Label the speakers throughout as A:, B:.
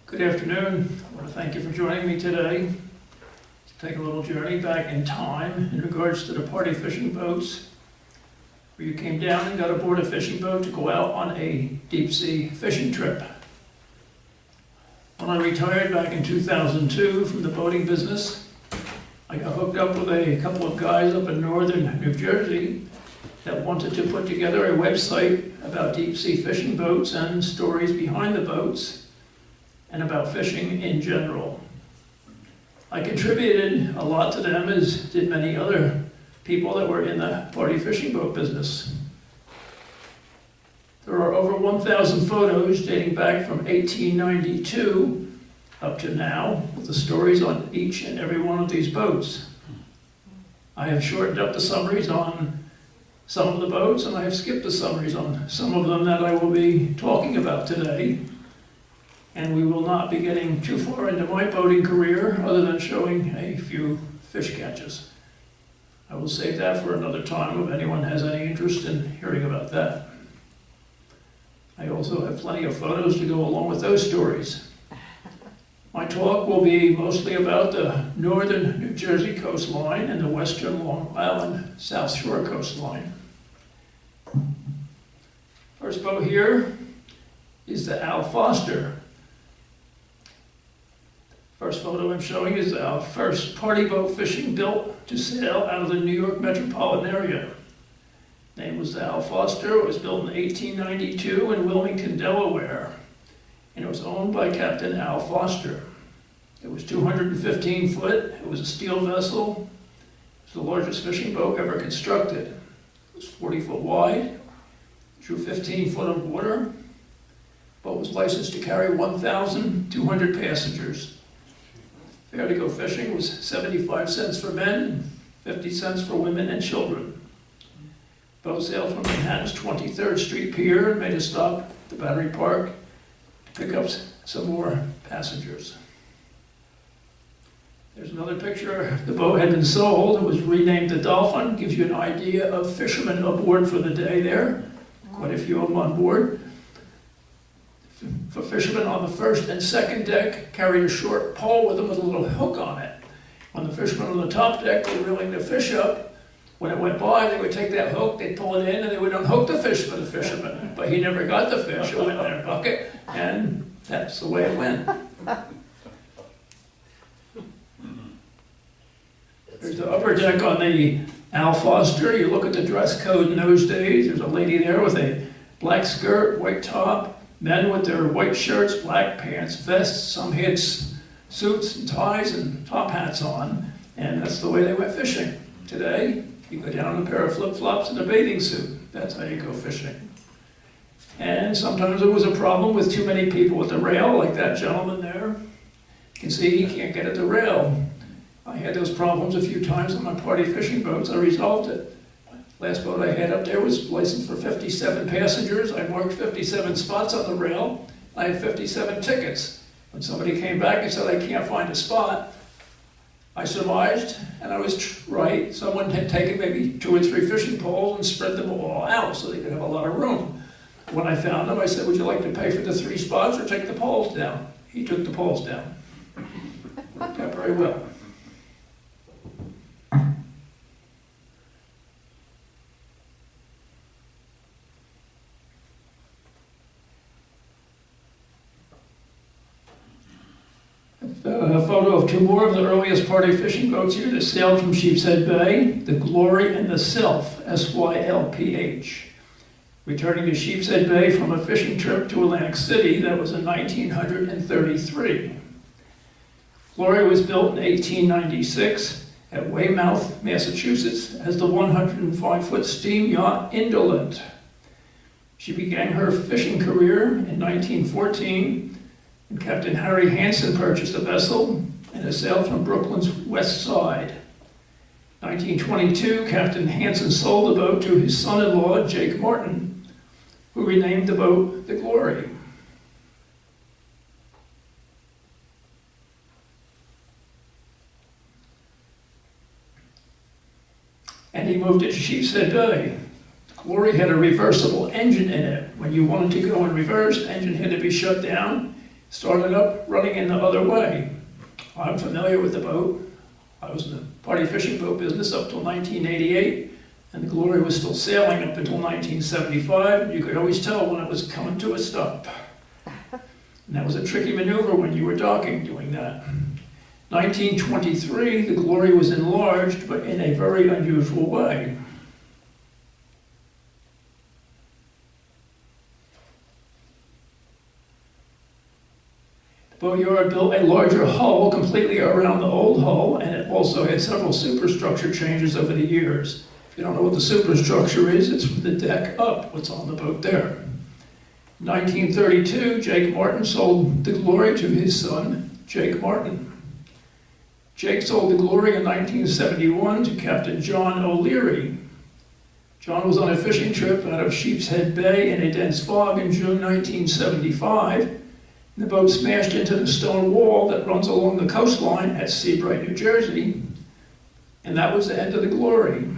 A: Good afternoon. I want to thank you for joining me today to take a little journey back in time in regards to the party fishing boats, where you came down and got aboard a fishing boat to go out on a deep sea fishing trip. When I retired back in 2002 from the boating business, I got hooked up with a couple of guys up in northern New Jersey that wanted to put together a website about deep sea fishing boats and stories behind the boats, and about fishing in general. I contributed a lot to them, as did many other people that were in the party fishing boat business. There are over 1,000 photos dating back from 1892 up to now, with the stories on each and every one of these boats. I have shortened up the summaries on some of the boats, and I have skipped the summaries on some of them that I will be talking about today. And we will not be getting too far into my boating career other than showing a few fish catches. I will save that for another time if anyone has any interest in hearing about that. I also have plenty of photos to go along with those stories. My talk will be mostly about the northern New Jersey coastline and the western Long Island South Shore coastline. First boat here is the Al Foster. First photo I'm showing is our first party boat fishing built to sail out of the New York metropolitan area. Name was the Al Foster. It was built in 1892 in Wilmington, Delaware, and it was owned by Captain Al Foster. It was 215 foot. It was a steel vessel. It was the largest fishing boat ever constructed. It was 40 foot wide, drew 15 foot of water. The boat was licensed to carry 1,200 passengers. Fare to go fishing was 75 cents for men, 50 cents for women and children. Boat sailed from Manhattan's 23rd Street Pier and made a stop at the Battery Park to pick up some more passengers. There's another picture. The boat had been sold. It was renamed the Dolphin. Gives you an idea of fishermen aboard for the day there. Quite a few of them on board. For fishermen on the first and second deck, carried a short pole with them with a little hook on it. When the fishermen on the top deck were reeling the fish up, when it went by, they would take that hook, they'd pull it in, and they would unhook the fish for the fisherman. But he never got the fish. It went in their bucket, and that's the way it went. There's the upper deck on the Al Foster. You look at the dress code in those days. There's a lady there with a black skirt, white top. Men with their white shirts, black pants, vests. Some had suits and ties and top hats on. And that's the way they went fishing. Today, you go down in a pair of flip-flops and a bathing suit. That's how you go fishing. And sometimes there was a problem with too many people at the rail, like that gentleman there. You can see he can't get at the rail. I had those problems a few times on my party fishing boats. I resolved it. Last boat I had up there was licensed for 57 passengers. I marked 57 spots on the rail. I had 57 tickets. When somebody came back and said, I can't find a spot, I surmised, and I was right. Someone had taken maybe 2 or 3 fishing poles and spread them all out so they could have a lot of room. When I found them, I said, would you like to pay for the 3 spots or take the poles down? He took the poles down. Worked out very well. A photo of 2 more of the earliest party fishing boats here that sailed from Sheepshead Bay, the Glory and the Sylph, S-Y-L-P-H. Returning to Sheepshead Bay from a fishing trip to Atlantic City, that was in 1933. Glory was built in 1896 at Weymouth, Massachusetts, as the 105-foot steam yacht Indolent. She began her fishing career in 1914. And Captain Harry Hansen purchased the vessel and it sailed from Brooklyn's west side. 1922, Captain Hansen sold the boat to his son-in-law, Jake Martin, who renamed the boat the Glory. And he moved it to Sheepshead Bay. Glory had a reversible engine in it. When you wanted to go in reverse, the engine had to be shut down. started up running in the other way. I'm familiar with the boat. I was in the party fishing boat business up till 1988, and the Glory was still sailing up until 1975, and you could always tell when it was coming to a stop. And that was a tricky maneuver when you were docking doing that. 1923, the Glory was enlarged, but in a very unusual way. The boatyard built a larger hull completely around the old hull, and it also had several superstructure changes over the years. If you don't know what the superstructure is, it's from the deck up, what's on the boat there. In 1932, Jake Martin sold the Glory to his son, Jake Martin. Jake sold the Glory in 1971 to Captain John O'Leary. John was on a fishing trip out of Sheepshead Bay in a dense fog in June 1975. And the boat smashed into the stone wall that runs along the coastline at Seabright, New Jersey. And that was the end of the Glory.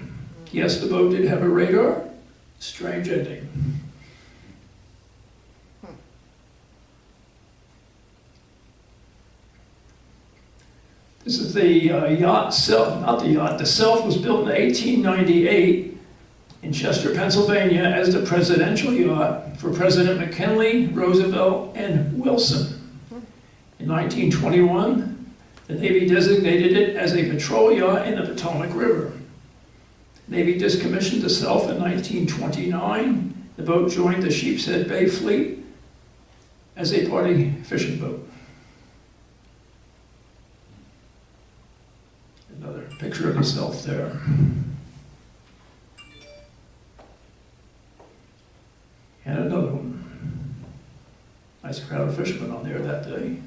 A: Yes, the boat did have a radar. Strange ending. This is the yacht Self, not the yacht. The Self was built in 1898 in Chester, Pennsylvania as the presidential yacht for President McKinley, Roosevelt, and Wilson. In 1921, the Navy designated it as a patrol yacht in the Potomac River. The Navy discommissioned the Self in 1929. The boat joined the Sheepshead Bay fleet as a party fishing boat. Another picture of the Self there. And another one. Nice crowd of fishermen on there that day.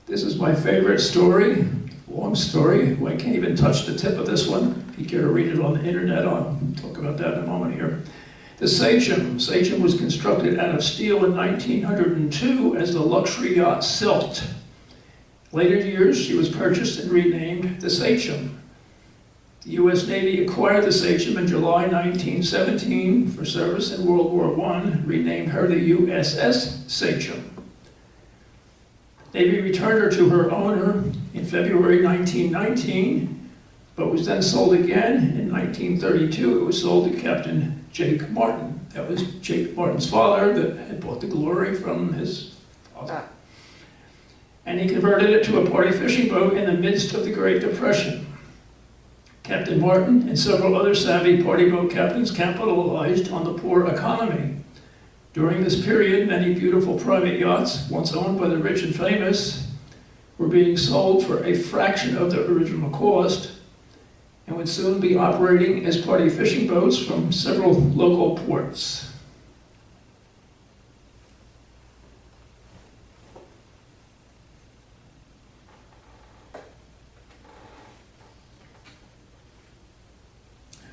A: This is my favorite story, long story. I can't even touch the tip of this one. If you care to read it on the internet, I'll talk about that in a moment here. The Sachem. Sachem was constructed out of steel in 1902 as the luxury yacht Silt. Later years, she was purchased and renamed the Sachem. The U.S. Navy acquired the Sachem in July 1917 for service in World War I, renamed her the USS Sachem. Navy returned her to her owner in February 1919, but was then sold again in 1932. It was sold to Captain Jake Martin. That was Jake Martin's father that had bought the Glory from his father. And he converted it to a party fishing boat in the midst of the Great Depression. Captain Martin and several other savvy party boat captains capitalized on the poor economy. During this period, many beautiful private yachts, once owned by the rich and famous, were being sold for a fraction of their original cost and would soon be operating as party fishing boats from several local ports.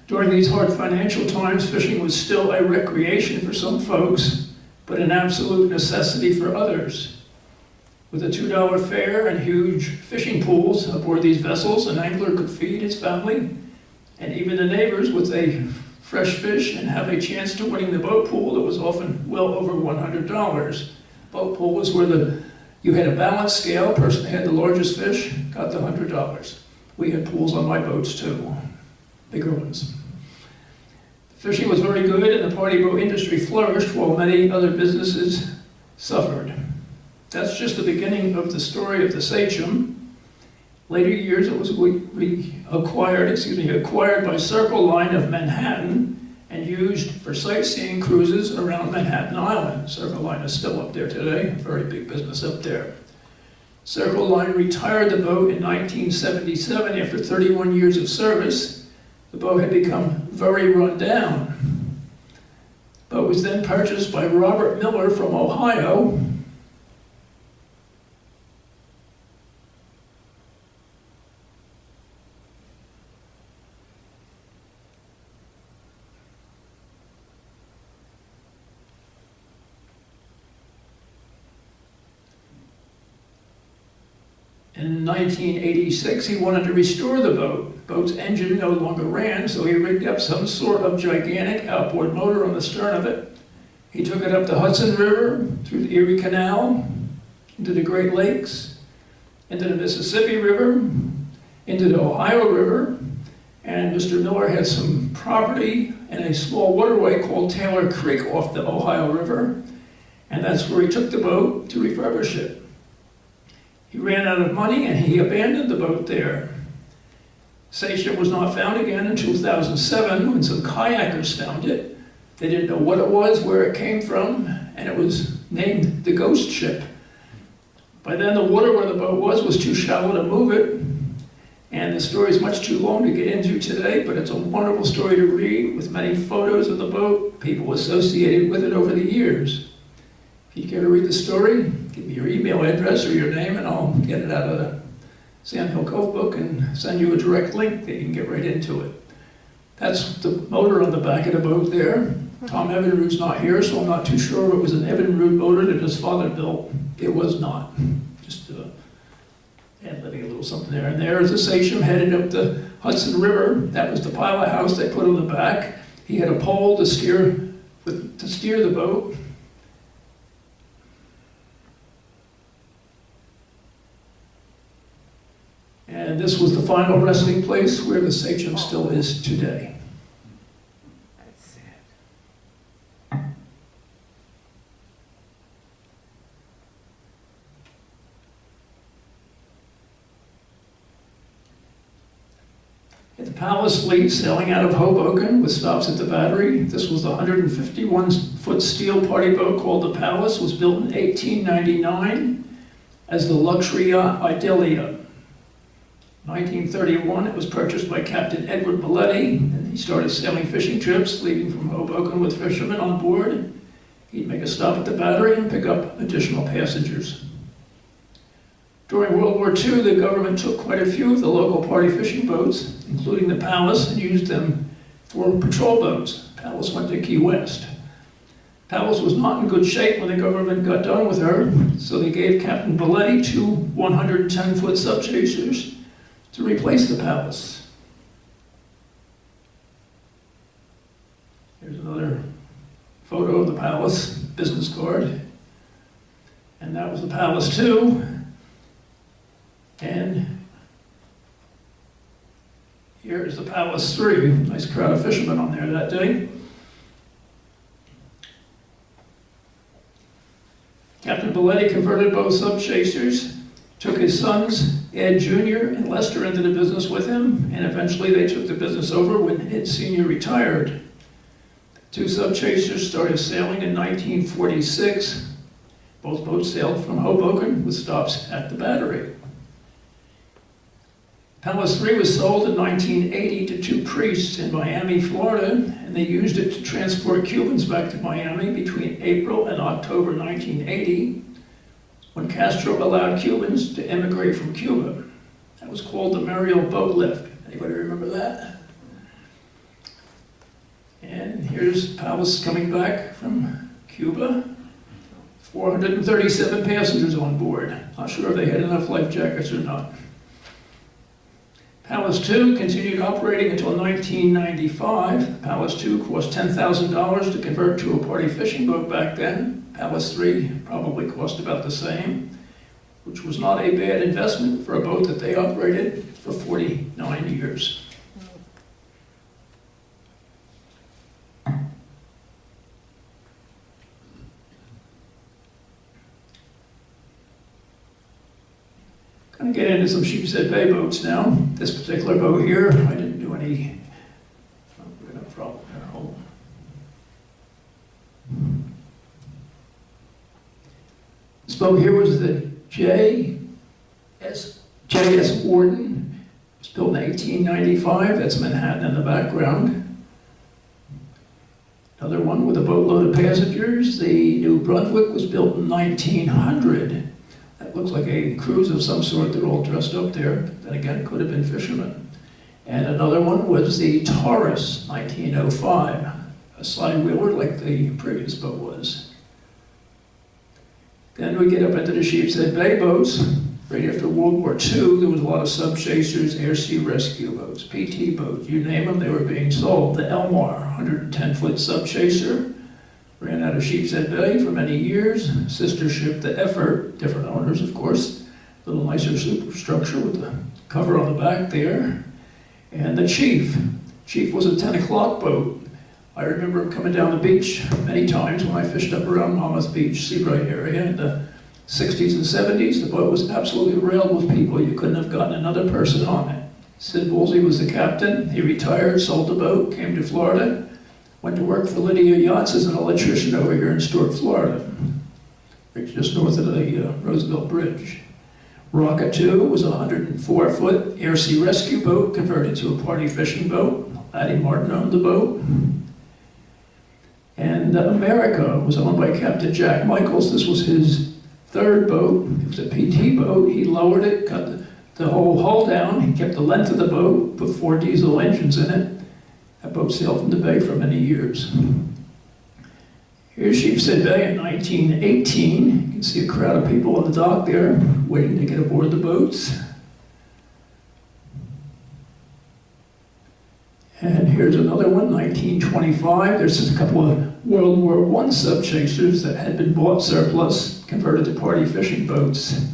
A: During these hard financial times, fishing was still a recreation for some folks, but an absolute necessity for others. With a $2 fare and huge fishing pools aboard these vessels, an angler could feed his family and even the neighbors with a fresh fish and have a chance to winning the boat pool that was often well over $100. Boat pool was where you had a balance scale. Person that had the largest fish got the $100. We had pools on my boats too, bigger ones. Fishing was very good and the party boat industry flourished while many other businesses suffered. That's just the beginning of the story of the Sachem. Later years, it was acquired by Circle Line of Manhattan and used for sightseeing cruises around Manhattan Island. Circle Line is still up there today, very big business up there. Circle Line retired the boat in 1977 after 31 years of service. The boat had become very run down. The boat was then purchased by Robert Miller from Ohio. In 1986, he wanted to restore the boat. The boat's engine no longer ran, so he rigged up some sort of gigantic outboard motor on the stern of it. He took it up the Hudson River, through the Erie Canal, into the Great Lakes, into the Mississippi River, into the Ohio River, and Mr. Miller had some property in a small waterway called Taylor Creek off the Ohio River, and that's where he took the boat to refurbish it. He ran out of money and he abandoned the boat there. Sachem was not found again in 2007 when some kayakers found it. They didn't know what it was, where it came from, and it was named the Ghost Ship. By then the water where the boat was too shallow to move it, and the story is much too long to get into today, but it's a wonderful story to read with many photos of the boat, people associated with it over the years. If you care to read the story, give me your email address or your name and I'll get it out of the Sandhill Cove book and send you a direct link that you can get right into it. That's the motor on the back of the boat there. Tom Evinrude's not here, so I'm not too sure if it was an Evinrude motor that his father built. It was not. Just ad-libbing a little something there. And there's the Sachem headed up the Hudson River. That was the pilot house they put on the back. He had a pole to steer the boat. And this was the final resting place where the Sachem still is today.
B: That's sad.
A: At the Palace fleet sailing out of Hoboken with stops at the Battery, this was the 151-foot steel party boat called the Palace, was built in 1899 as the luxury yacht Idalia. 1931, it was purchased by Captain Edward Milletti, and he started sailing fishing trips, leaving from Hoboken with fishermen on board. He'd make a stop at the Battery and pick up additional passengers. During World War II, the government took quite a few of the local party fishing boats, including the Palace, and used them for patrol boats. Palace went to Key West. Palace was not in good shape when the government got done with her, so they gave Captain Belletti 2 110-foot subchasers to replace the Palace. Here's another photo of the Palace business card. And that was the Palace 2. And here is the Palace 3. Nice crowd of fishermen on there that day. Captain Belletti converted both subchasers, took his sons, Ed Jr. and Lester, into the business with him, and eventually they took the business over when Ed Sr. retired. Two subchasers started sailing in 1946. Both boats sailed from Hoboken with stops at the Battery. Palace 3 was sold in 1980 to two priests in Miami, Florida, and they used it to transport Cubans back to Miami between April and October 1980, when Castro allowed Cubans to emigrate from Cuba. That was called the Mariel Boat Lift. Anybody remember that? And here's Palace coming back from Cuba. 437 passengers on board. Not sure if they had enough life jackets or not. Palace 2 continued operating until 1995. Palace 2 cost $10,000 to convert to a party fishing boat back then. Palace 3 probably cost about the same, which was not a bad investment for a boat that they operated for 49 years. Going to get into some Sheepshead Bay boats now. This particular boat here, I didn't do any. Oh, we're going to have a problem here. Hold on. This boat here was the J.S. Warden. It was built in 1895. That's Manhattan in the background. Another one with a boatload of passengers. The New Brunswick was built in 1900. That looks like a cruise of some sort. They're all dressed up there. Then again, it could have been fishermen. And another one was the Taurus, 1905. A slide wheeler like the previous boat was. Then we get up into the Sheepshead Bay boats. Right after World War II, there was a lot of sub-chasers, air-sea rescue boats, PT boats, you name them, they were being sold. The Elmar, 110-foot sub-chaser, ran out of Sheepshead Bay for many years. Sister ship, the Effort, different owners, of course. A little nicer superstructure with the cover on the back there. And the Chief. Chief was a 10 o'clock boat. I remember coming down the beach many times when I fished up around Monmouth Beach, Seabright area in the 60s and 70s. The boat was absolutely railed with people. You couldn't have gotten another person on it. Sid Woolsey was the captain. He retired, sold the boat, came to Florida, went to work for Lydia Yachts as an electrician over here in Stuart, Florida, just north of the Roosevelt Bridge. Rocket 2 was a 104-foot air-sea rescue boat converted to a party fishing boat. Laddie Martin owned the boat. And America was owned by Captain Jack Michaels. This was his third boat. It was a PT boat. He lowered it, cut the whole hull down. He kept the length of the boat, put 4 diesel engines in it. That boat sailed from the bay for many years. Here's Sheepshead Bay in 1918. You can see a crowd of people on the dock there waiting to get aboard the boats. And here's another one, 1925. There's just a couple of World War I sub-chasers that had been bought surplus, converted to party fishing boats.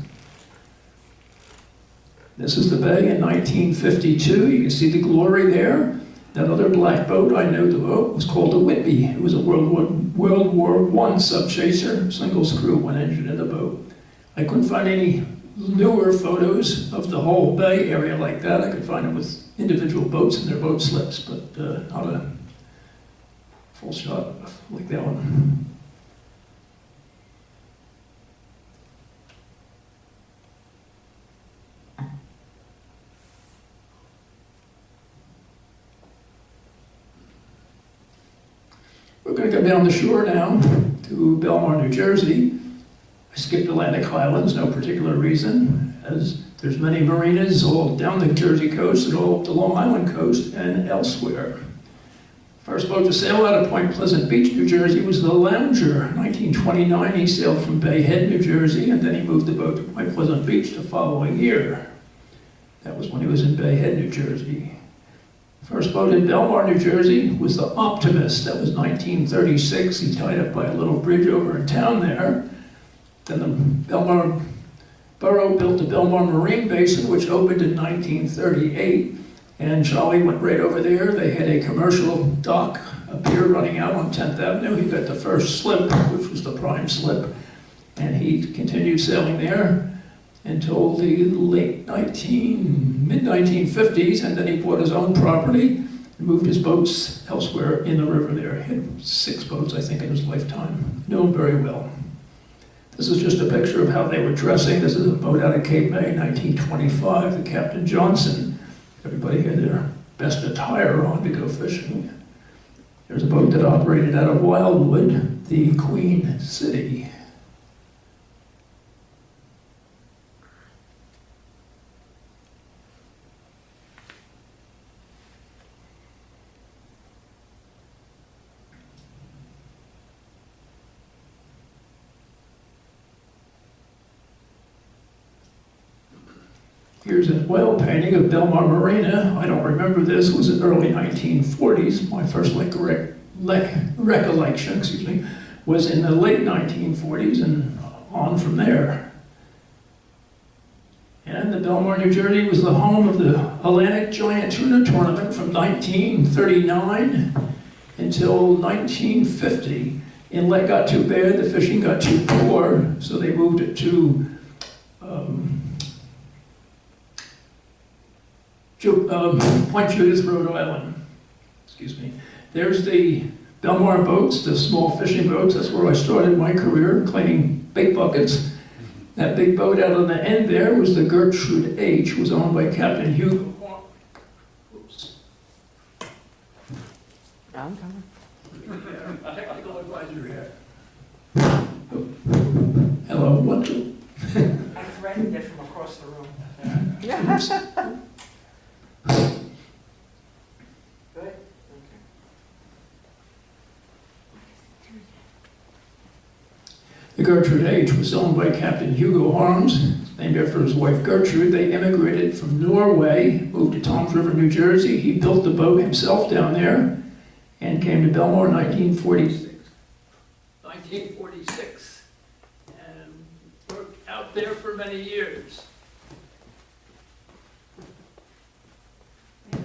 A: This is the bay in 1952. You can see the Glory there. That other black boat, I know the boat, was called the Whitby. It was a World War I sub-chaser, single screw, 1 engine in the boat. I couldn't find any newer photos of the whole bay area like that. I could find them with individual boats and their boat slips, but not a full shot like that one. We're going to go down the shore now to Belmar, New Jersey. I skipped Atlantic Highlands, no particular reason, as there's many marinas all down the Jersey coast and all up the Long Island coast and elsewhere. First boat to sail out of Point Pleasant Beach, New Jersey was the Lounger. In 1929, he sailed from Bay Head, New Jersey, and then he moved the boat to Point Pleasant Beach the following year. That was when he was in Bay Head, New Jersey. First boat in Belmar, New Jersey was the Optimist. That was 1936. He tied up by a little bridge over in town there. Then the Belmar Borough built the Belmar Marine Basin, which opened in 1938. And Charlie went right over there. They had a commercial dock, a pier running out on 10th Avenue. He got the first slip, which was the prime slip. And he continued sailing there until the mid-1950s, and then he bought his own property and moved his boats elsewhere in the river there. He had 6 boats, I think, in his lifetime. Knew him very well. This is just a picture of how they were dressing. This is a boat out of Cape May, 1925, the Captain Johnson. Everybody had their best attire on to go fishing. There's a boat that operated out of Wildwood, the Queen City. Here's an oil painting of Belmar Marina. I don't remember this. It was in early 1940s. My first recollection, was in the late 1940s and on from there. And the Belmar, New Jersey was the home of the Atlantic Giant Tuna Tournament from 1939 until 1950. Inlet got too bad, the fishing got too poor, so they moved it to Point Judith, Rhode Island. Excuse me. There's the Belmar boats, the small fishing boats. That's where I started my career, cleaning big buckets. That big boat out on the end there was the Gertrude H, was owned by Captain Hugh. Oops.
B: I'm coming.
A: Technical advisor here. Hello, 1, 2.
C: I threatened it from across the room.
A: Oops.
C: Good? Okay.
A: The Gertrude H was owned by Captain Hugo Harms. named after his wife Gertrude. They immigrated from Norway, moved to Toms River, New Jersey. He built the boat himself down there and came to Belmar in 1946, and worked out there for many years. I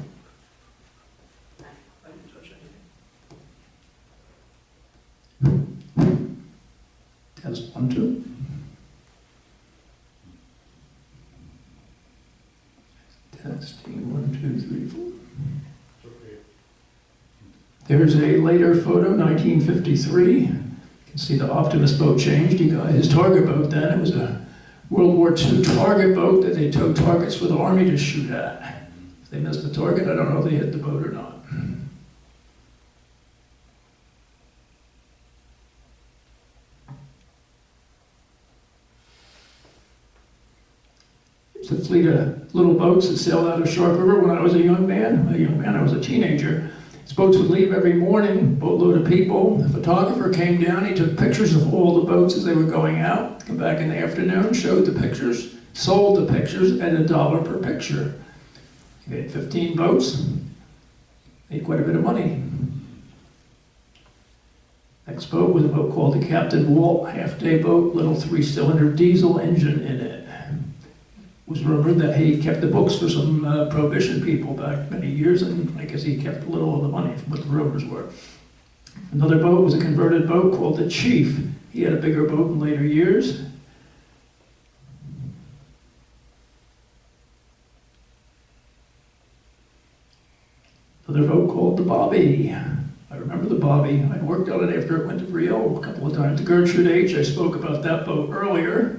A: didn't touch anything. Test 1, 2. Testing 1, 2, 3, 4. There's a later photo, 1953. You can see the Optimus boat changed. He got his target boat then. It was a World War II target boat that they towed targets for the Army to shoot at. If they missed the target, I don't know if they hit the boat or not. It's a fleet of little boats that sailed out of Shark River when I was a young man. I was a teenager. These boats would leave every morning, boatload of people. The photographer came down, he took pictures of all the boats as they were going out, come back in the afternoon, showed the pictures, sold the pictures at $1 per picture. He had 15 boats, made quite a bit of money. Next boat was a boat called the Captain Walt half-day boat, little 3-cylinder diesel engine in it. It was rumored that he kept the books for some prohibition people back many years, and I guess he kept a little of the money from what the rumors were. Another boat was a converted boat called the Chief. He had a bigger boat in later years. Another boat called the Bobby. I remember the Bobby. I worked on it after it went to Rio a couple of times. The Gertrude H, I spoke about that boat earlier.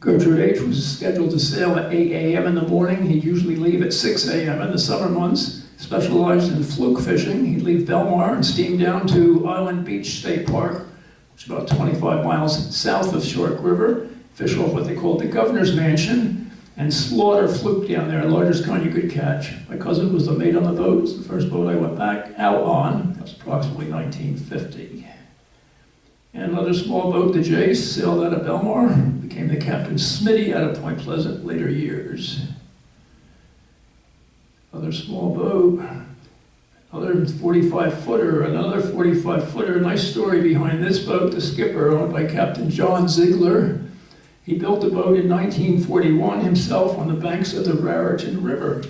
A: Gertrude H was scheduled to sail at 8 a.m. in the morning. He'd usually leave at 6 a.m. in the summer months. Specialized in fluke fishing. He'd leave Belmar and steam down to Island Beach State Park, which is about 25 miles south of Shark River, fish off what they called the Governor's Mansion, and slaughter fluke down there, the largest kind you could catch. My cousin was the mate on the boat. It was the first boat I went back out on. That was approximately 1950. And another small boat, the Jace, sailed out of Belmar, became the Captain Smitty out of Point Pleasant later years. Another small boat, another 45-footer, another 45-footer. Nice story behind this boat, the skipper, owned by Captain John Ziegler. He built the boat in 1941 himself on the banks of the Raritan River.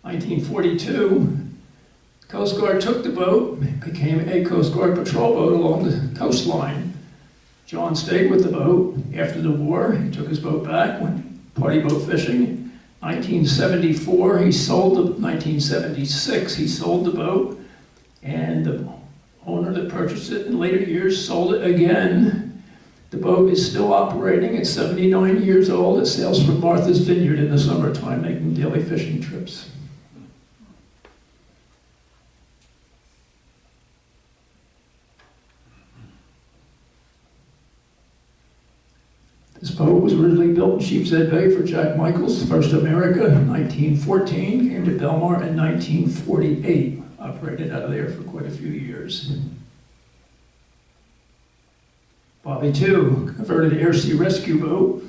A: 1942, Coast Guard took the boat, became a Coast Guard patrol boat along the coastline. John stayed with the boat. After the war, he took his boat back, went party boat fishing. 1974, 1976, he sold the boat, and the owner that purchased it in later years sold it again. The boat is still operating. It's 79 years old. It sails from Martha's Vineyard in the summertime, making daily fishing trips. This boat was originally built in Sheepshead Bay for Jack Michaels, First America, in 1914, came to Belmar in 1948, operated out of there for quite a few years. Bobby II, converted air sea rescue boat,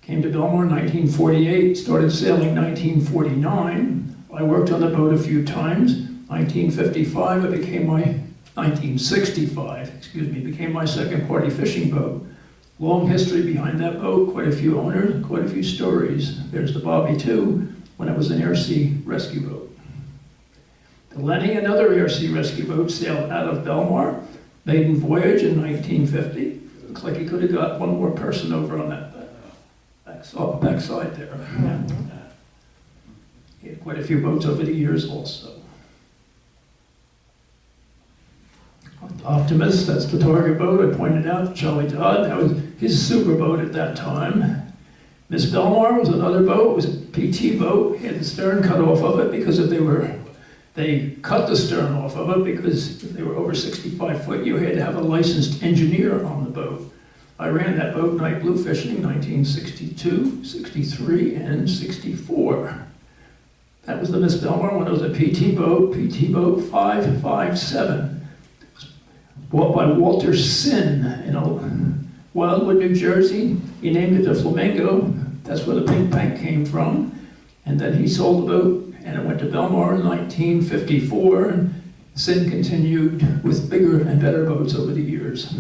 A: came to Belmar in 1948, started sailing 1949. I worked on the boat a few times. 1965, it became my, 1965, became my second party fishing boat. Long history behind that boat, quite a few owners, quite a few stories. There's the Bobby II, when it was an air sea rescue boat. The Lenny, another air sea rescue boat, sailed out of Belmar, maiden voyage in 1950. Looks like he could have got one more person over on that backside there. Yeah. He had quite a few boats over the years also. Optimus, that's the target boat I pointed out, Charlie Dodd. That was his super boat at that time. Miss Belmar was another boat. It was a PT boat. He had the stern cut off of it because they They cut the stern off of it because if they were over 65 foot, you had to have a licensed engineer on the boat. I ran that boat night blue fishing in 1962, 63, and 64. That was the Miss Belmar when it was a PT boat 557. It was bought by Walter Sin in Wildwood, New Jersey. He named it the Flamingo. That's where the pink bank came from. And then he sold the boat and it went to Belmar in 1954. And Sin continued with bigger and better boats over the years.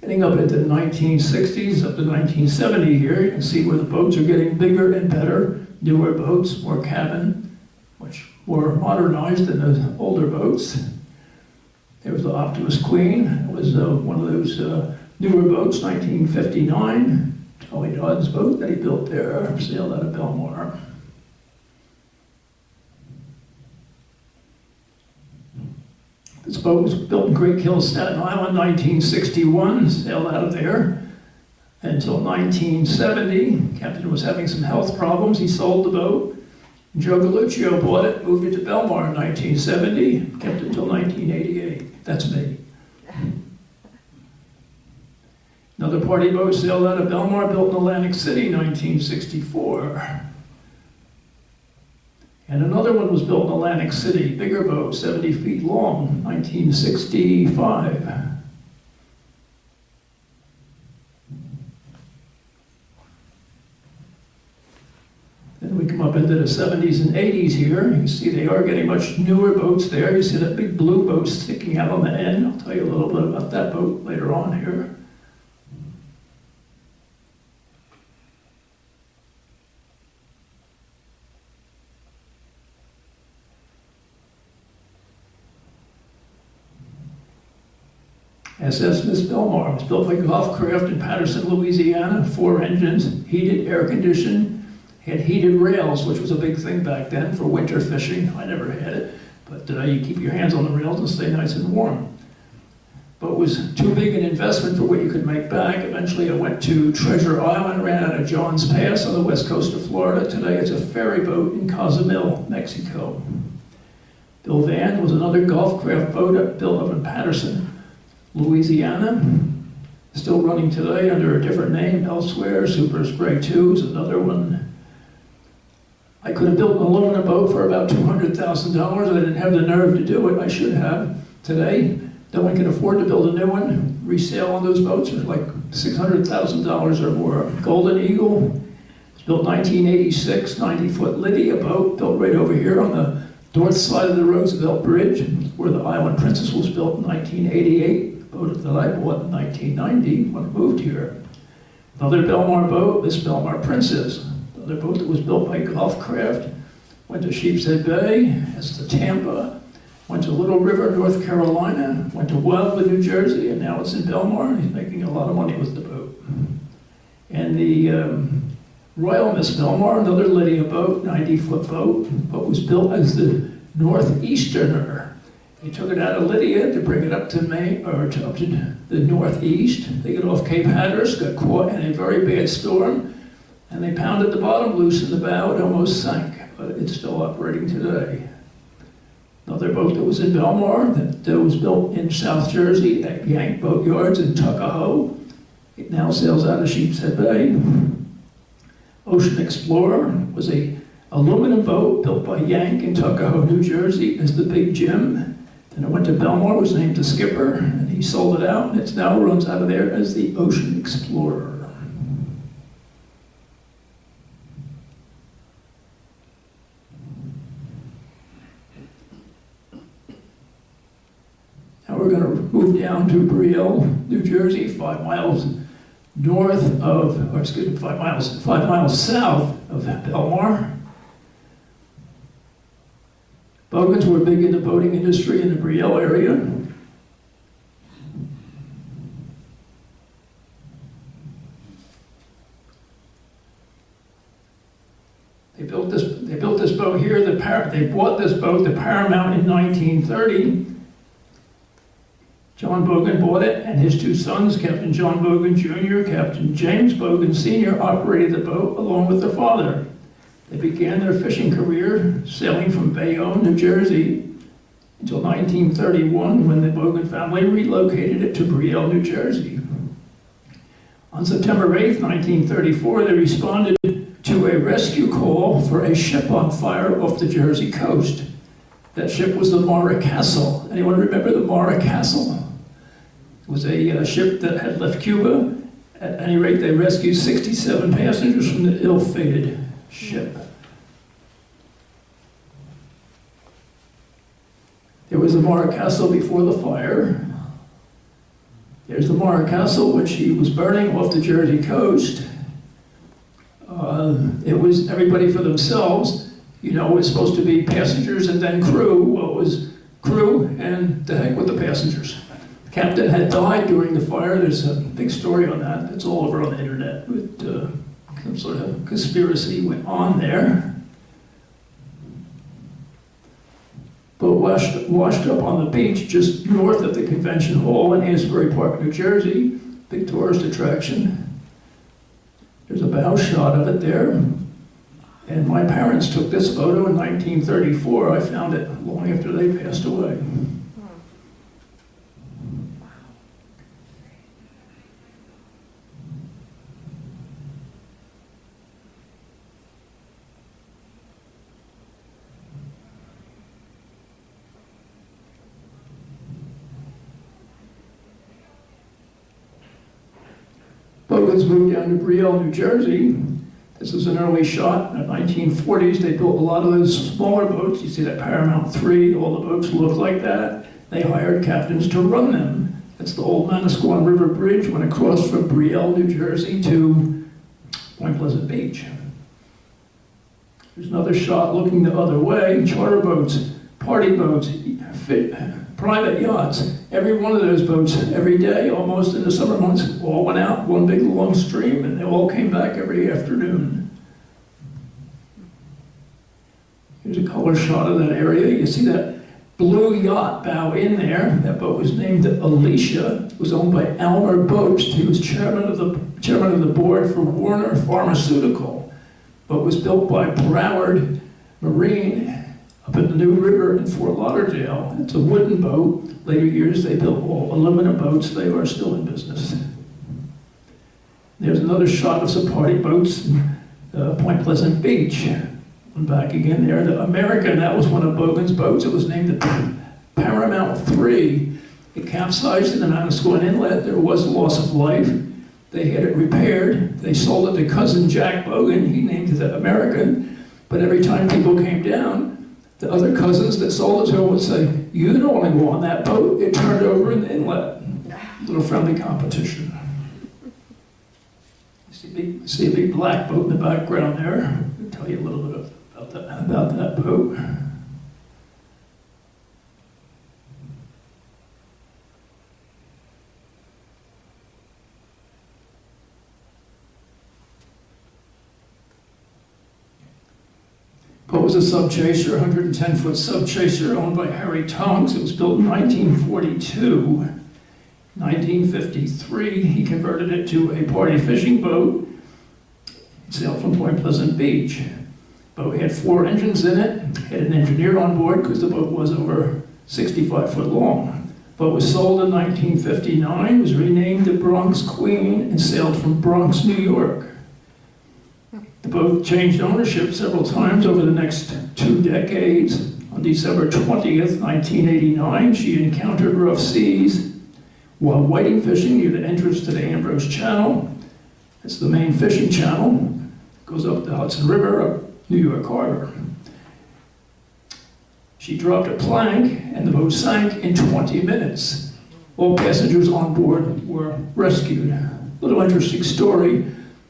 A: Getting up into the 1960s, up to 1970 here, you can see where the boats are getting bigger and better, newer boats, more cabin, much more modernized than the older boats. There was the Optimus Queen. It was one of those newer boats, 1959. Charlie Dodd's boat that he built there, sailed out of Belmar. This boat was built in Great Kills, Staten Island, 1961, sailed out of there until 1970. Captain was having some health problems, he sold the boat. Joe Galluccio bought it, moved it to Belmar in 1970, kept it until 1988. That's me. Another party boat sailed out of Belmar, built in Atlantic City, 1964. And another one was built in Atlantic City, bigger boat, 70 feet long, 1965. Then we come up into the 70s and 80s here. You can see they are getting much newer boats there. You see that big blue boat sticking out on the end. I'll tell you a little bit about that boat later on here. SS Miss Belmar was built by Golfcraft in Patterson, Louisiana. 4 engines, heated, air-conditioned, had heated rails, which was a big thing back then for winter fishing. I never had it, but you keep your hands on the rails and stay nice and warm. But it was too big an investment for what you could make back. Eventually I went to Treasure Island, ran out of Johns Pass on the west coast of Florida. Today it's a ferry boat in Cozumel, Mexico. Bill Van was another Golfcraft boat built up in Patterson, Louisiana, still running today under a different name elsewhere. Super Spray 2 is another one. I could have built an aluminum boat for about $200,000. I didn't have the nerve to do it. I should have. Today, no one can afford to build a new one. Resale on those boats are like $600,000 or more. Golden Eagle was built 1986, 90-foot Lydia boat, built right over here on the north side of the Roosevelt Bridge, where the Island Princess was built in 1988. Boat that I bought in 1990 when I moved here. Another Belmar boat, this Belmar Princess. Another boat that was built by Golfcraft. Went to Sheepshead Bay, has to Tampa. Went to Little River, North Carolina. Went to Wildwood, New Jersey, and now it's in Belmar, and he's making a lot of money with the boat. And the Royal Miss Belmar, another Lydia boat, 90-foot boat, but was built as the Northeasterner. They took it out of Lydia to bring it up to Maine, or up to the northeast. They got off Cape Hatteras, got caught in a very bad storm, and they pounded the bottom loose in the bow. It almost sank, but it's still operating today. Another boat that was in Belmar, that was built in South Jersey at Yank Boat Yards in Tuckahoe. It now sails out of Sheepshead Bay. Ocean Explorer was a aluminum boat built by Yank in Tuckahoe, New Jersey as the Big Jim. Then it went to Belmar, was named the skipper, and he sold it out, and it now runs out of there as the Ocean Explorer. Now we're going to move down to Brielle, New Jersey, 5 miles north of, or excuse me, 5 miles south of Belmar. Bogans were big in the boating industry in the Brielle area. They They built this boat here. They bought this boat, the Paramount, in 1930. John Bogan bought it, and his two sons, Captain John Bogan Jr., Captain James Bogan Sr., operated the boat along with their father. They began their fishing career sailing from Bayonne, New Jersey, until 1931, when the Bogan family relocated it to Brielle, New Jersey. On September 8, 1934, they responded to a rescue call for a ship on fire off the Jersey coast. That ship was the Mara Castle. Anyone remember the Mara Castle? It was a ship that had left Cuba. At any rate, they rescued 67 passengers from the ill-fated ship. There was the Mara Castle before the fire. There's the Mara Castle, which he was burning off the Jersey coast. It was everybody for themselves. You know, it was supposed to be passengers and then crew. Well, it was crew and the heck with the passengers. The captain had died during the fire. There's a big story on that. It's all over on the internet. Some sort of conspiracy went on there. But washed up on the beach just north of the convention hall in Asbury Park, New Jersey, big tourist attraction. There's a bow shot of it there. And my parents took this photo in 1934. I found it long after they passed away. Bogans moved down to Brielle, New Jersey. This is an early shot. In the 1940s, they built a lot of those smaller boats. You see that Paramount 3, all the boats look like that. They hired captains to run them. That's the old Manasquan River Bridge, went across from Brielle, New Jersey to Point Pleasant Beach. There's another shot looking the other way. Charter boats, party boats, private yachts. Every one of those boats, every day, almost in the summer months, all went out one big long stream, and they all came back every afternoon. Here's a color shot of that area. You see that blue yacht bow in there. That boat was named Alicia. It was owned by Elmer Boast. He was chairman of the board for Warner Pharmaceutical. Boat was built by Broward Marine up at the New River in Fort Lauderdale. It's a wooden boat. Later years, they built all aluminum boats. They are still in business. There's another shot of some party boats in Point Pleasant Beach. And back again there, the American, that was one of Bogan's boats. It was named the Paramount 3. It capsized in the Manasquan Inlet. There was a loss of life. They had it repaired. They sold it to cousin Jack Bogan. He named it the American. But every time people came down, the other cousins that sold it to him would say, "You don't want to go on that boat. It turned over in the inlet." A little friendly competition. You see a big black boat in the background there. I'll tell you a little bit about that boat. Boat was a subchaser, 110-foot subchaser owned by Harry Tonks. It was built in 1942. 1953, he converted it to a party fishing boat, sailed from Point Pleasant Beach. Boat had 4 engines in it, had an engineer on board because the boat was over 65 foot long. Boat was sold in 1959, was renamed the Bronx Queen, and sailed from Bronx, New York. The boat changed ownership several times over the next 2 decades. On December 20th, 1989, she encountered rough seas while whiting fishing near the entrance to the Ambrose Channel. It's the main fishing channel. It goes up the Hudson River, up New York Harbor. She dropped a plank and the boat sank in 20 minutes. All passengers on board were rescued. Little interesting story.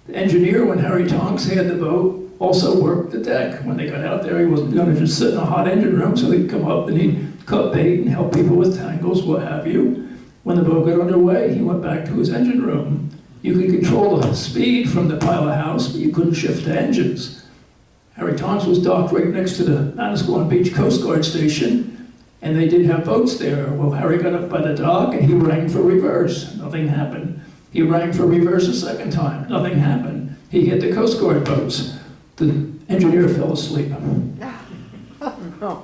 A: The engineer, when Harry Tonks had the boat, also worked the deck. When they got out there, he wasn't going to just sit in a hot engine room, so he'd come up and he'd cut bait and help people with tangles, what have you. When the boat got underway, he went back to his engine room. You could control the speed from the pilot house, but you couldn't shift the engines. Harry Times was docked right next to the Manasquan Beach Coast Guard Station, and they did have boats there. Well, Harry got up by the dock and he rang for reverse. Nothing happened. He rang for reverse a second time. Nothing happened. He hit the Coast Guard boats. The engineer fell asleep.
B: Oh, no.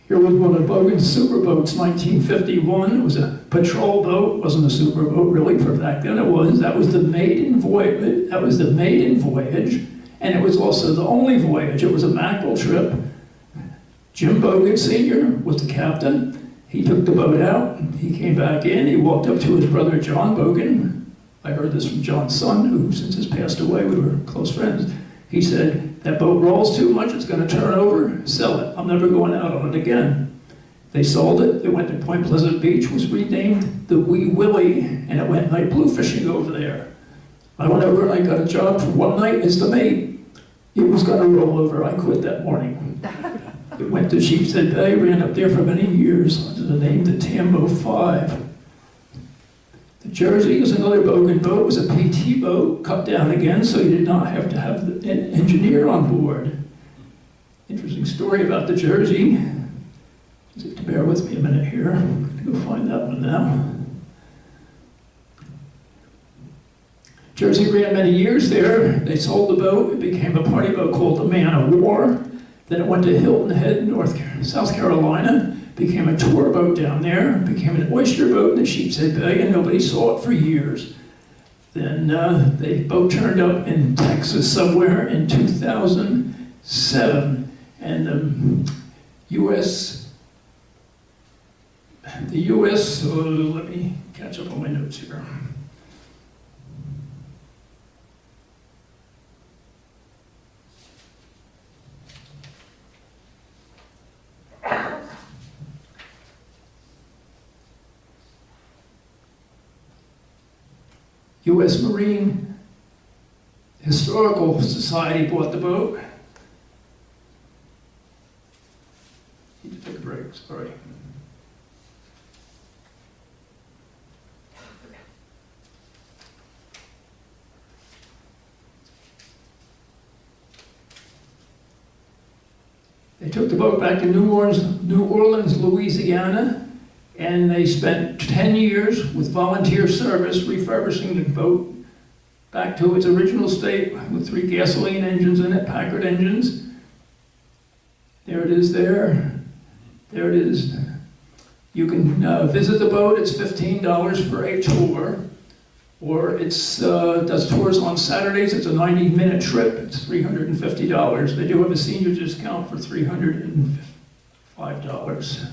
A: Here was one of Bogan's superboats, 1951. It was a patrol boat. It wasn't a superboat really, for back then it was. That was the maiden voyage. And it was also the only voyage. It was a mackerel trip. Jim Bogan Sr. was the captain. He took the boat out. He came back in. He walked up to his brother John Bogan. I heard this from John's son, who since has passed away, we were close friends. He said, that boat rolls too much, it's going to turn over, sell it. I'm never going out on it again. They sold it. It went to Point Pleasant Beach, was renamed the Wee Willie, and it went night blue fishing over there. I went over and I got a job for one night as the mate. It was going to roll over. I quit that morning. It went to Sheepshead Bay, ran up there for many years under the name the Tambo 5. The Jersey is another Bogan boat. It was a PT boat, cut down again, so you did not have to have an engineer on board. Interesting story about the Jersey. Just bear with me a minute here. I'm going to go find that one now. Jersey ran many years there. They sold the boat. It became a party boat called the Man of War. Then it went to Hilton Head, South Carolina. Became a tour boat down there, became an oyster boat in the Sheepshead Bay, and nobody saw it for years. Then the boat turned up in Texas somewhere in 2007, and the U.S., let me catch up on my notes here. U.S. Marine Historical Society bought the boat. Need to take a break, sorry. They took the boat back to New Orleans, Louisiana, and they spent 10 years with volunteer service refurbishing the boat back to its original state with 3 gasoline engines in it, Packard engines. There it is there. There it is. You can visit the boat. It's $15 for a tour. Or it's does tours on Saturdays. It's a 90-minute trip. It's $350. They do have a senior discount for $305.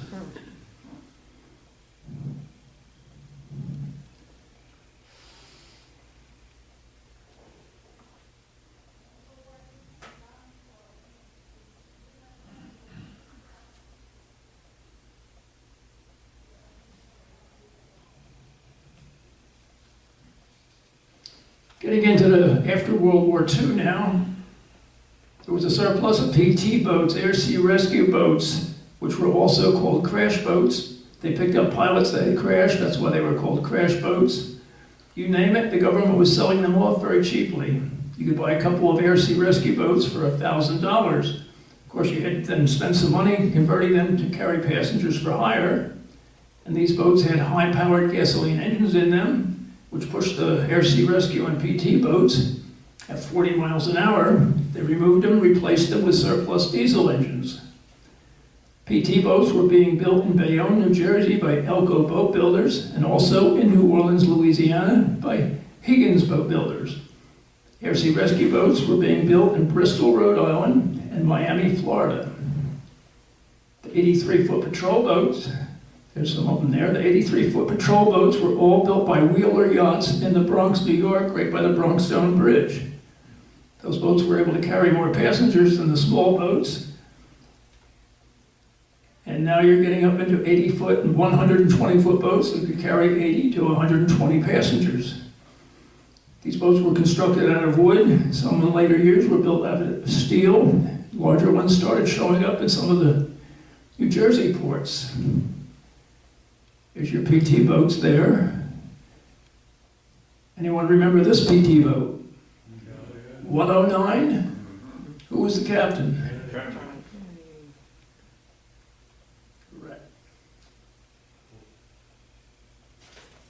A: Getting into the after World War II now, there was a surplus of PT boats, air sea rescue boats, which were also called crash boats. They picked up pilots that had crashed, that's why they were called crash boats. You name it, the government was selling them off very cheaply. You could buy a couple of air sea rescue boats for $1,000. Of course, you had to then spend some money converting them to carry passengers for hire. And these boats had high-powered gasoline engines in them, which pushed the air sea rescue and PT boats at 40 miles an hour. They removed them, replaced them with surplus diesel engines. PT boats were being built in Bayonne, New Jersey by Elko Boat Builders, and also in New Orleans, Louisiana by Higgins Boat Builders. Air sea rescue boats were being built in Bristol, Rhode Island, and Miami, Florida. The 83-foot patrol boats, there's some of them there. The 83-foot patrol boats were all built by Wheeler Yachts in the Bronx, New York, right by the Bronx Stone Bridge. Those boats were able to carry more passengers than the small boats. And now you're getting up into 80-foot and 120-foot boats that could carry 80 to 120 passengers. These boats were constructed out of wood. Some in later years were built out of steel. Larger ones started showing up in some of the New Jersey ports. There's your PT boats there. Anyone remember this PT boat? 109? Who was the captain? Correct.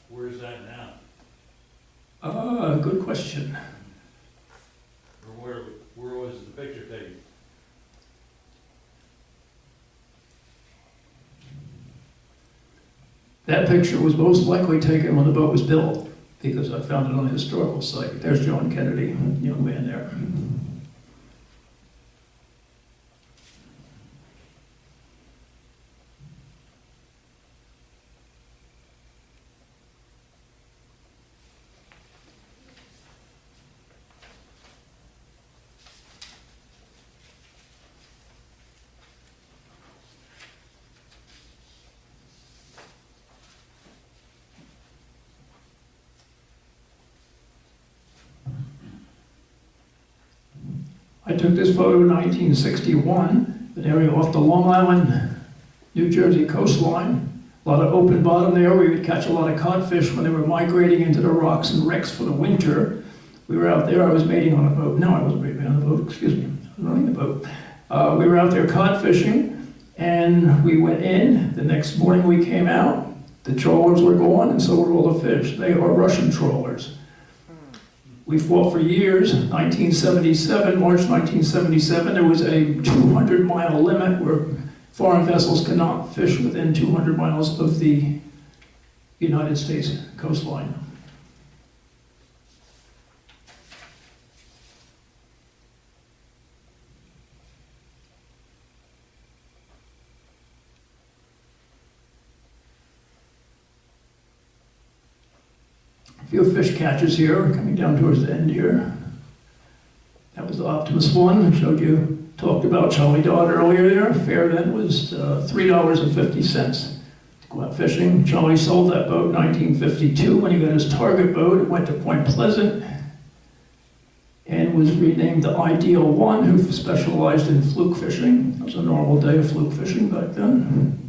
D: Where's that now?
A: Good question.
D: Or where was the picture taken?
A: That picture was most likely taken when the boat was built, because I found it on the historical site. There's John Kennedy, young man there. I took this photo in 1961, an area off the Long Island, New Jersey coastline. A lot of open bottom there. We would catch a lot of codfish when they were migrating into the rocks and wrecks for the winter. We were out there. I was mating on a boat. No, I wasn't mating on the boat. Excuse me. I was running the boat. We were out there cod fishing, and we went in. The next morning we came out. The trawlers were gone, and so were all the fish. They are Russian trawlers. We fought for years. 1977, March 1977, there was a 200-mile limit where foreign vessels cannot fish within 200 miles of the United States coastline. A few fish catches here, coming down towards the end here. That was the Optimus one. I showed you, talked about Charlie Dodd earlier there. Fare then was $3.50 to go out fishing. Charlie sold that boat in 1952 when he got his target boat. It went to Point Pleasant and was renamed the Ideal One, who specialized in fluke fishing. It was a normal day of fluke fishing back then.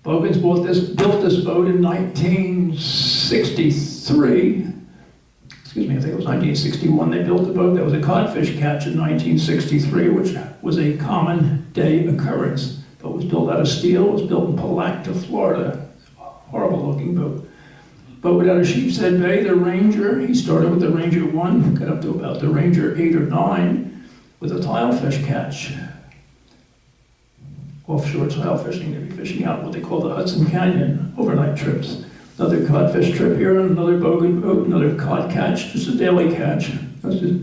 A: Bogans built this boat in 1963. Excuse me, I think it was 1961 they built the boat. There was a codfish catch in 1963, which was a common day occurrence. The boat was built out of steel. It was built in Palatka, Florida. Horrible looking boat. Boat without a sheep's head bay, the Ranger, he started with the Ranger 1, got up to about the Ranger 8 or 9 with a tilefish catch. Offshore tile fishing, they'd be fishing out what they call the Hudson Canyon overnight trips. Another codfish trip here, another bogan boat, another cod catch, just a daily catch. That's just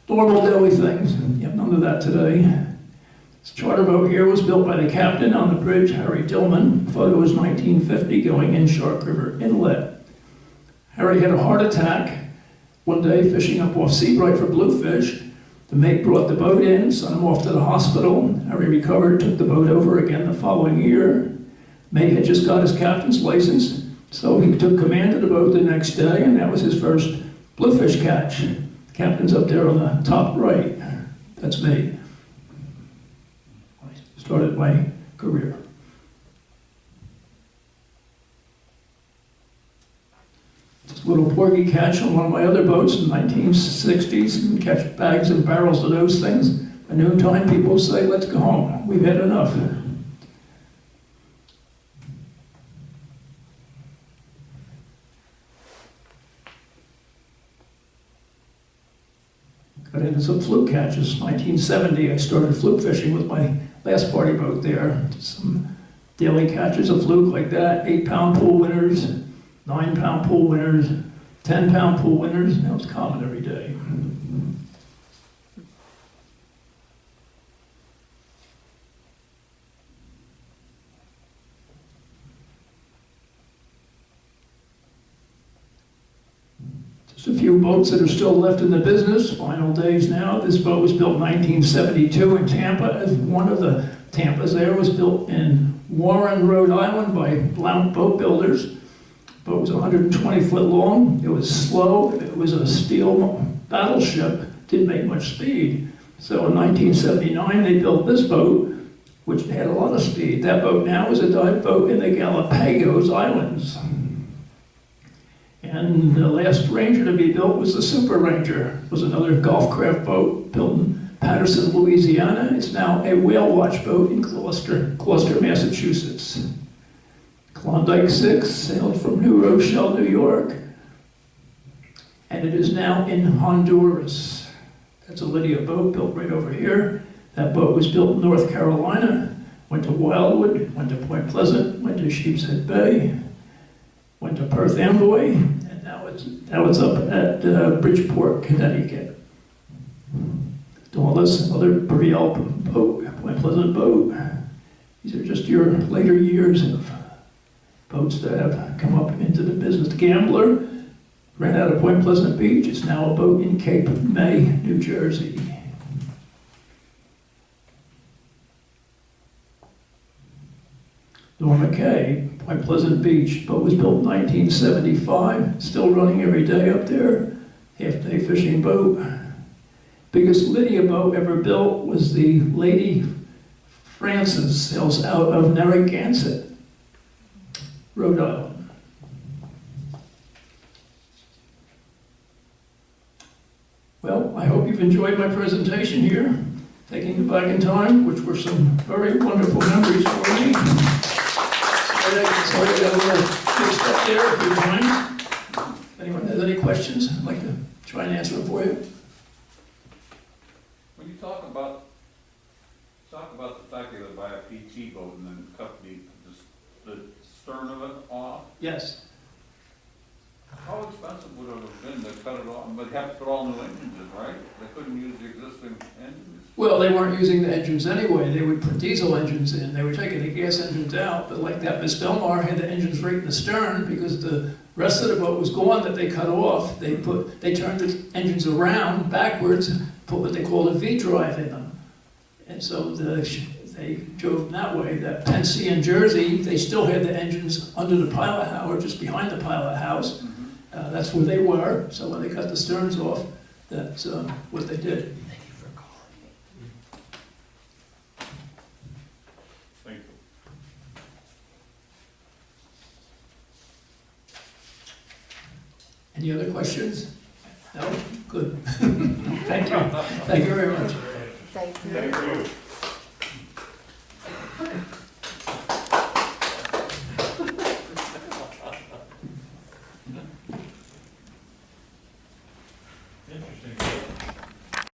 A: normal daily things. You have none of that today. This charter boat here was built by the captain on the bridge, Harry Dillman. The photo was 1950 going in Shark River Inlet. Harry had a heart attack one day fishing up off Seabright for bluefish. The mate brought the boat in, sent him off to the hospital. Harry recovered, took the boat over again the following year. Mate had just got his captain's license, so he took command of the boat the next day, and that was his first bluefish catch. The captain's up there on the top right. That's me. I started my career. Just a little porgy catch on one of my other boats in the 1960s, and catch bags and barrels of those things. At noontime, people say, let's go home. We've had enough. Got into some fluke catches. 1970, I started fluke fishing with my last party boat there. Some daily catches of fluke like that, 8-pound pool winners, 9-pound pool winners, 10-pound pool winners. That was common every day. Just a few boats that are still left in the business, final days now. This boat was built in 1972 in Tampa. As one of the Tampas there was built in Warren, Rhode Island by Blount Boat Builders. The boat was 120 foot long. It was slow. It was a steel battleship. Didn't make much speed. So in 1979 they built this boat, which had a lot of speed. That boat now is a dive boat in the Galapagos Islands. And the last Ranger to be built was the Super Ranger. It was another golf craft boat built in Patterson, Louisiana. It's now a whale watch boat in Gloucester, Massachusetts. Klondike 6 sailed from New Rochelle, New York, and it is now in Honduras. That's a Lydia boat built right over here. That boat was built in North Carolina, went to Wildwood, went to Point Pleasant, went to Sheepshead Bay, went to Perth Amboy, and now it's up at Bridgeport, Connecticut. Dauntless, another Brielle boat, Point Pleasant boat. These are just your later years of boats that have come up into the business. The Gambler ran out of Point Pleasant Beach. It's now a boat in Cape May, New Jersey. Norma Kay, Point Pleasant Beach. Boat was built in 1975. Still running every day up there. Half-day fishing boat. Biggest Lydia boat ever built was the Lady Francis, sails out of Narragansett, Rhode Island. Well, I hope you've enjoyed my presentation here, taking you back in time, which were some very wonderful memories for me. Sorry I got a little fixed up there, if you don't mind. If anyone has any questions, I'd like to try and answer them for you.
E: When you talk about the fact that you buy a PT boat and then cut the stern of it off,
A: Yes.
E: how expensive would it have been to cut it off? But you have to put all new engines in, right? They couldn't use the existing engines?
A: Well, they weren't using the engines anyway. They would put diesel engines in. They were taking the gas engines out. But like that, Miss Belmar had the engines right in the stern because the rest of the boat was gone that they cut off. They turned the engines around backwards, put what they called a V drive in them. And so they drove that way. That Tennessee and Jersey, they still had the engines under the pilot house, or just behind the pilot house. That's where they were. So when they cut the sterns off, that's what they did.
E: Thank you.
A: Any other questions? No? Good. Thank you. Thank you very much.
B: Thank you.
E: Thank you.